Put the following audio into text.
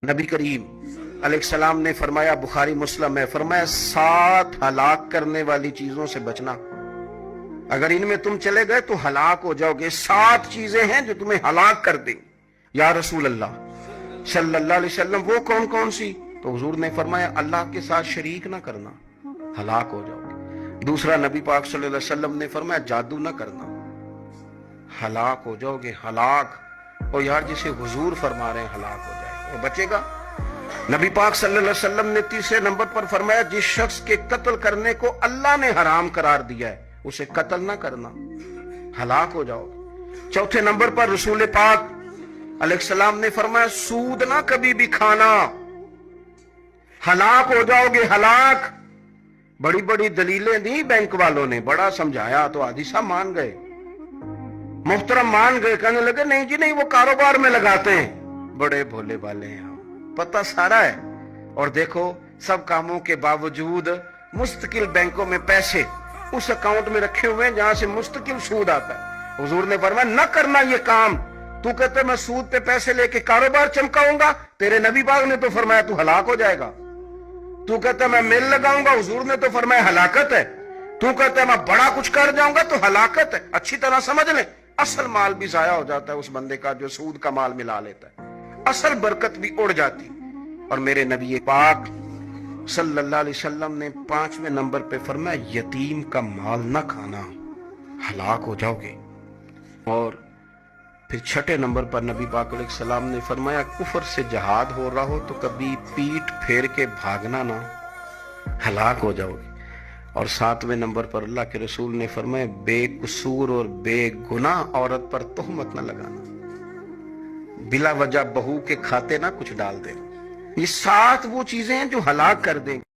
نبی کریم علیہ السلام نے فرمایا، بخاری مسلم ہے، فرمایا 7 ہلاک کرنے والی چیزوں سے بچنا، اگر ان میں تم چلے گئے تو ہلاک ہو جاؤ گے۔ 7 چیزیں ہیں جو تمہیں ہلاک کر دیں۔ یا رسول اللہ صلی اللہ علیہ وسلم وہ کون کون سی؟ تو حضور نے فرمایا اللہ کے ساتھ شریک نہ کرنا، ہلاک ہو جاؤ گے۔ دوسرا نبی پاک صلی اللہ علیہ وسلم نے فرمایا جادو نہ کرنا، ہلاک ہو جاؤ گے، ہلاک۔ اور یار جسے حضور فرما رہے ہیں ہلاک ہو جائے گا، وہ بچے گا؟ نبی پاک صلی اللہ علیہ وسلم نے تیسرے نمبر پر فرمایا جس شخص کے قتل کرنے کو اللہ نے حرام قرار دیا ہے اسے قتل نہ کرنا، ہلاک ہو جاؤ گے۔ چوتھے نمبر پر رسول پاک علیہ السلام نے فرمایا سود نہ کبھی بھی کھانا، ہلاک ہو جاؤ گے، ہلاک۔ بڑی بڑی دلیلیں دی بینک والوں نے، بڑا سمجھایا تو حاجی صاحب مان گئے، محترم مان گئے، کہنے لگے نہیں جی نہیں، وہ کاروبار میں لگاتے ہیں۔ بڑے بھولے والے ہیں ہم، پتہ سارا ہے۔ اور دیکھو سب کاموں کے باوجود مستقل بینکوں میں پیسے اس اکاؤنٹ میں رکھے ہوئے ہیں جہاں سے مستقل سود آتا ہے۔ حضور نے فرمایا نہ کرنا یہ کام۔ تو کہتے میں سود پہ پیسے لے کے کاروبار چمکاؤں گا، تیرے نبی پاک نے تو فرمایا تو ہلاک ہو جائے گا۔ تو کہتا میں میل لگاؤں گا، حضور نے تو فرمایا ہلاکت ہے۔ تو کہتا میں بڑا کچھ کر جاؤں گا تو ہلاکت ہے۔ اچھی طرح سمجھ لیں، اصل مال بھی ضائع ہو جاتا ہے اس بندے کا جو سود کا مال ملا لیتا ہے، اصل برکت بھی اڑ جاتی۔ اور میرے نبی پاک صلی اللہ علیہ وسلم نے 5ویں نمبر پہ فرمایا یتیم کا مال نہ کھانا، ہلاک ہو جاؤ گے۔ اور پھر 6 نمبر پر نبی پاک علیہ السلام نے فرمایا کفر سے جہاد ہو رہا ہو تو کبھی پیٹ پھیر کے بھاگنا نہ، ہلاک ہو جاؤ گے۔ اور 7ویں نمبر پر اللہ کے رسول نے فرمایا بے قصور اور بے گناہ عورت پر تہمت نہ لگانا، بلا وجہ بہو کے کھاتے نہ کچھ ڈال دے۔ یہ 7 وہ چیزیں ہیں جو ہلاک کر دیں۔